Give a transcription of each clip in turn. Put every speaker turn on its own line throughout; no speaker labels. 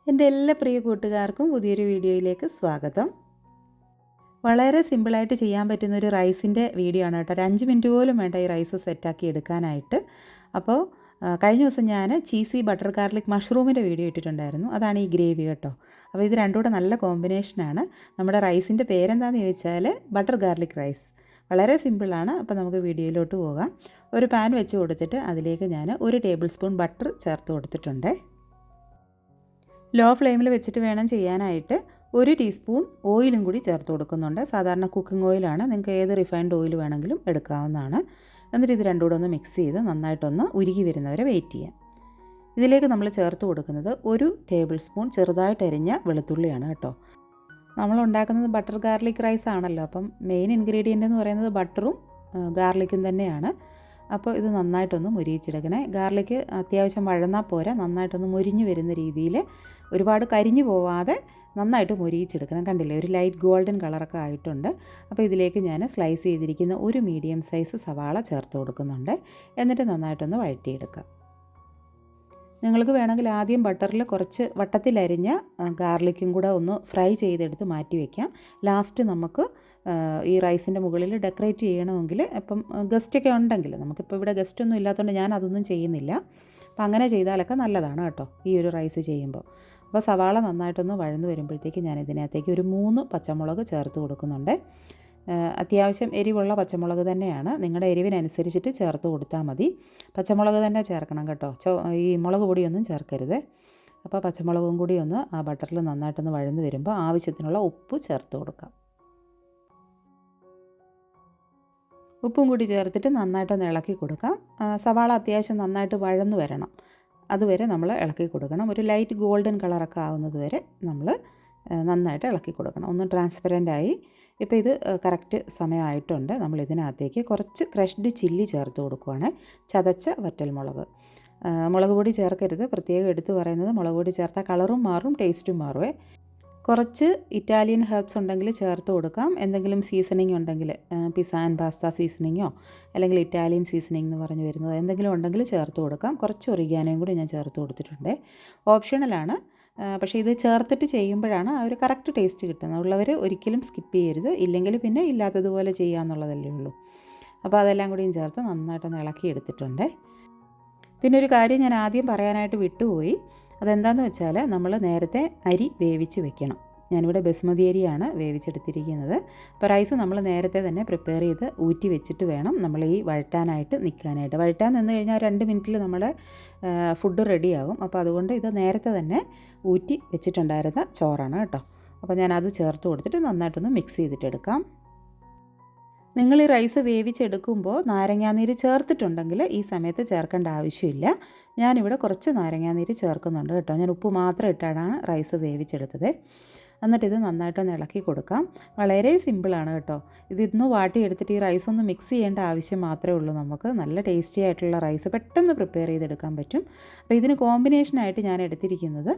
എൻ്റെ എല്ലാ പ്രിയ കൂട്ടുകാർക്കും പുതിയൊരു വീഡിയോയിലേക്ക് സ്വാഗതം. വളരെ സിമ്പിളായിട്ട് ചെയ്യാൻ പറ്റുന്നൊരു റൈസിൻ്റെ വീഡിയോ ആണ് കേട്ടോ. ഒരു 5 മിനിറ്റ് പോലും വേണ്ട ഈ റൈസ് സെറ്റാക്കി എടുക്കാനായിട്ട്. അപ്പോൾ കഴിഞ്ഞ ദിവസം ഞാൻ ചീസി ബട്ടർ ഗാർലിക് മഷ്റൂമിൻ്റെ വീഡിയോ ഇട്ടിട്ടുണ്ടായിരുന്നു. അതാണ് ഈ ഗ്രേവി കേട്ടോ. അപ്പോൾ ഇത് രണ്ടും കൂടെ നല്ല കോമ്പിനേഷനാണ്. നമ്മുടെ റൈസിൻ്റെ പേരെന്താണെന്ന് ചോദിച്ചാൽ ബട്ടർ ഗാർലിക് റൈസ്. വളരെ സിമ്പിളാണ്. അപ്പോൾ നമുക്ക് വീഡിയോയിലോട്ട് പോകാം. ഒരു പാൻ വെച്ച് കൊടുത്തിട്ട് അതിലേക്ക് ഞാൻ 1 ടേബിൾ സ്പൂൺ ബട്ടർ ചേർത്ത് കൊടുത്തിട്ടുണ്ട്. ലോ ഫ്ലെയിമിൽ വെച്ചിട്ട് വേണം ചെയ്യാനായിട്ട്. 1 ടീസ്പൂൺ ഓയിലും കൂടി ചേർത്ത് കൊടുക്കുന്നുണ്ട്. സാധാരണ കുക്കിംഗ് ഓയിലാണ്, നിങ്ങൾക്ക് ഏത് റിഫൈൻഡ് ഓയിൽ വേണമെങ്കിലും എടുക്കാവുന്നതാണ്. എന്നിട്ട് ഇത് രണ്ടും കൂടെ ഒന്ന് മിക്സ് ചെയ്ത് നന്നായിട്ടൊന്ന് ഉരുകി വരുന്നവരെ വെയിറ്റ് ചെയ്യാം. ഇതിലേക്ക് നമ്മൾ ചേർത്ത് കൊടുക്കുന്നത് 1 ടേബിൾ സ്പൂൺ ചെറുതായിട്ട് അരിഞ്ഞ വെളുത്തുള്ളിയാണ് കേട്ടോ. നമ്മൾ ഉണ്ടാക്കുന്നത് ബട്ടർ ഗാർലിക് റൈസ് ആണല്ലോ, അപ്പം മെയിൻ ഇൻഗ്രീഡിയൻ്റ് എന്ന് പറയുന്നത് ബട്ടറും ഗാർലിക്കും തന്നെയാണ്. അപ്പോൾ ഇത് നന്നായിട്ടൊന്ന് മുരിയിച്ചെടുക്കണേ. ഗാർലിക്ക് അത്യാവശ്യം വഴന്നാൽ പോരാ, നന്നായിട്ടൊന്ന് മുരിഞ്ഞ് വരുന്ന രീതിയിൽ, ഒരുപാട് കരിഞ്ഞു പോവാതെ നന്നായിട്ട് മുരിയിച്ചെടുക്കണം. കണ്ടില്ലേ, ഒരു ലൈറ്റ് ഗോൾഡൻ കളറൊക്കെ ആയിട്ടുണ്ട്. അപ്പോൾ ഇതിലേക്ക് ഞാൻ സ്ലൈസ് ചെയ്തിരിക്കുന്ന ഒരു മീഡിയം സൈസ് സവാള ചേർത്ത് കൊടുക്കുന്നുണ്ട്. എന്നിട്ട് നന്നായിട്ടൊന്ന് വഴറ്റിയെടുക്കുക. നിങ്ങൾക്ക് വേണമെങ്കിൽ ആദ്യം ബട്ടറിൽ കുറച്ച് വട്ടത്തിലരിഞ്ഞ ഗാർലിക്കും കൂടെ ഒന്ന് ഫ്രൈ ചെയ്തെടുത്ത് മാറ്റി വയ്ക്കാം. ലാസ്റ്റ് നമുക്ക് ഈ റൈസിൻ്റെ മുകളിൽ ഡെക്കറേറ്റ് ചെയ്യണമെങ്കിൽ, ഇപ്പം ഗസ്റ്റൊക്കെ ഉണ്ടെങ്കിൽ, നമുക്കിപ്പോൾ ഇവിടെ ഗസ്റ്റൊന്നും ഇല്ലാത്തതുകൊണ്ട് ഞാൻ അതൊന്നും ചെയ്യുന്നില്ല. അപ്പം അങ്ങനെ ചെയ്താലൊക്കെ നല്ലതാണ് കേട്ടോ ഈ ഒരു റൈസ് ചെയ്യുമ്പോൾ. അപ്പോൾ സവാള നന്നായിട്ടൊന്ന് വഴന്ന് വരുമ്പോഴത്തേക്ക് ഞാൻ ഇതിനകത്തേക്ക് ഒരു 3 പച്ചമുളക് ചേർത്ത് കൊടുക്കുന്നുണ്ട്. അത്യാവശ്യം എരിവുള്ള പച്ചമുളക് തന്നെയാണ്, നിങ്ങളുടെ എരിവിനനുസരിച്ചിട്ട് ചേർത്ത് കൊടുത്താൽ മതി. പച്ചമുളക് തന്നെ ചേർക്കണം കേട്ടോ, ഈ മുളക് പൊടിയൊന്നും ചേർക്കരുത്. അപ്പോൾ പച്ചമുളകും കൂടി ഒന്ന് ആ ബട്ടറിൽ നന്നായിട്ടൊന്ന് വഴന്ന് വരുമ്പോൾ ആവശ്യത്തിനുള്ള ഉപ്പ് ചേർത്ത് കൊടുക്കാം. ഉപ്പും കൂടി ചേർത്തിട്ട് നന്നായിട്ടൊന്ന് ഇളക്കി കൊടുക്കാം. സവാള അത്യാവശ്യം നന്നായിട്ട് വഴന്ന് വരണം, അതുവരെ നമ്മൾ ഇളക്കി കൊടുക്കണം. ഒരു ലൈറ്റ് ഗോൾഡൻ കളറൊക്കെ ആവുന്നത് വരെ നമ്മൾ നന്നായിട്ട് ഇളക്കി കൊടുക്കണം. ഒന്ന് ട്രാൻസ്പെറൻ്റായി. ഇപ്പോൾ ഇത് കറക്റ്റ് സമയമായിട്ടുണ്ട്. നമ്മൾ ഇതിനകത്തേക്ക് കുറച്ച് ക്രഷ്ഡ് ചില്ലി ചേർത്ത് കൊടുക്കുകയാണ്, ചതച്ച വറ്റൽമുളക്. മുളക് പൊടി ചേർക്കരുത്, പ്രത്യേകം എടുത്ത് പറയുന്നത്. മുളക് പൊടി ചേർത്താൽ കളറും മാറും, ടേസ്റ്റും മാറുമേ. കുറച്ച് ഇറ്റാലിയൻ ഹെർബ്സ് ഉണ്ടെങ്കിൽ ചേർത്ത് കൊടുക്കാം. എന്തെങ്കിലും സീസണിങ് ഉണ്ടെങ്കിൽ, പിസ്സ ആൻഡ് പാസ്ത സീസണിങ്ങോ അല്ലെങ്കിൽ ഇറ്റാലിയൻ സീസണിങ് എന്ന് പറഞ്ഞു വരുന്നത് എന്തെങ്കിലും ഉണ്ടെങ്കിൽ ചേർത്ത് കൊടുക്കാം. കുറച്ച് ഒറിഗാനോയും കൂടി ഞാൻ ചേർത്ത് കൊടുത്തിട്ടുണ്ട്. ഓപ്ഷണലാണ്, പക്ഷേ ഇത് ചേർത്തിട്ട് ചെയ്യുമ്പോഴാണ് ആ ഒരു കറക്റ്റ് ടേസ്റ്റ് കിട്ടുന്നത്. ഉള്ളവർ ഒരിക്കലും സ്കിപ്പ് ചെയ്യരുത്, ഇല്ലെങ്കിൽ പിന്നെ ഇല്ലാത്തതുപോലെ ചെയ്യാമെന്നുള്ളതല്ലേ ഉള്ളൂ. അപ്പോൾ അതെല്ലാം കൂടിയും ചേർത്ത് നന്നായിട്ടൊന്ന് ഇളക്കി എടുത്തിട്ടുണ്ട്. പിന്നെ ഒരു കാര്യം ഞാൻ ആദ്യം പറയാനായിട്ട് വിട്ടുപോയി. അതെന്താണെന്ന് വെച്ചാൽ, നമ്മൾ നേരത്തെ അരി വേവിച്ച് വെക്കണം. ഞാനിവിടെ ബസ്മതി അരിയാണ് വേവിച്ചെടുത്തിരിക്കുന്നത്. അപ്പോൾ റൈസ് നമ്മൾ നേരത്തെ തന്നെ പ്രിപ്പയർ ചെയ്ത് ഊറ്റി വെച്ചിട്ട് വേണം നമ്മൾ ഈ വഴറ്റാനായിട്ട് നിൽക്കാനായിട്ട്. വഴറ്റാൻ നിന്ന് കഴിഞ്ഞാൽ 2 മിനിറ്റിൽ നമ്മുടെ ഫുഡ് റെഡിയാകും. അപ്പോൾ അതുകൊണ്ട് ഇത് നേരത്തെ തന്നെ ഊറ്റി വെച്ചിട്ടുണ്ടായിരുന്ന ചോറാണ് കേട്ടോ. അപ്പോൾ ഞാനത് ചേർത്ത് കൊടുത്തിട്ട് നന്നായിട്ടൊന്ന് മിക്സ് ചെയ്തിട്ടെടുക്കാം. നിങ്ങൾ ഈ റൈസ് വേവിച്ചെടുക്കുമ്പോൾ നാരങ്ങാനീര് ചേർത്തിട്ടുണ്ടെങ്കിൽ ഈ സമയത്ത് ചേർക്കേണ്ട ആവശ്യമില്ല. ഞാനിവിടെ കുറച്ച് നാരങ്ങാനീര് ചേർക്കുന്നുണ്ട് കേട്ടോ. ഞാൻ ഉപ്പ് മാത്രം ഇട്ടാണ് റൈസ് വേവിച്ചെടുത്തത്. എന്നിട്ടിത് നന്നായിട്ടൊന്ന് ഇളക്കി കൊടുക്കാം. വളരെ സിമ്പിളാണ് കേട്ടോ. ഇതിന്ന് വാട്ടിയെടുത്തിട്ട് ഈ റൈസ് ഒന്ന് മിക്സ് ചെയ്യേണ്ട ആവശ്യം മാത്രമേ ഉള്ളൂ. നമുക്ക് നല്ല ടേസ്റ്റി ആയിട്ടുള്ള റൈസ് പെട്ടെന്ന് പ്രിപ്പയർ ചെയ്തെടുക്കാൻ പറ്റും. അപ്പോൾ ഇതിന് കോമ്പിനേഷനായിട്ട് ഞാൻ എടുത്തിരിക്കുന്നത്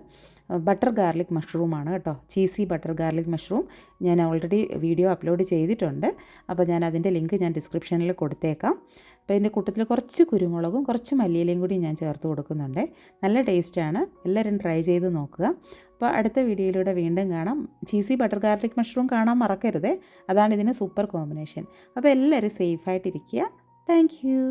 ബട്ടർ ഗാർലിക് മഷ്റൂമാണ് കേട്ടോ. ചീസി ബട്ടർ ഗാർലിക് മഷ്റൂം ഞാൻ ഓൾറെഡി വീഡിയോ അപ്ലോഡ് ചെയ്തിട്ടുണ്ട്. അപ്പോൾ ഞാൻ അതിൻ്റെ ലിങ്ക് ഞാൻ ഡിസ്ക്രിപ്ഷനിൽ കൊടുത്തേക്കാം. അപ്പോൾ ഇതിൻ്റെ കൂട്ടത്തിൽ കുറച്ച് കുരുമുളകും കുറച്ച് മല്ലിയിലയും കൂടി ഞാൻ ചേർത്ത് കൊടുക്കുന്നുണ്ട്. നല്ല ടേസ്റ്റാണ്, എല്ലാവരും ട്രൈ ചെയ്ത് നോക്കുക. അപ്പോൾ അടുത്ത വീഡിയോയിലൂടെ വീണ്ടും കാണാം. ചീസി ബട്ടർ ഗാർലിക് മഷ്റൂം കാണാൻ മറക്കരുത്, അതാണ് ഇതിന് സൂപ്പർ കോമ്പിനേഷൻ. അപ്പോൾ എല്ലാവരും സേഫായിട്ടിരിക്കുക. Thank you.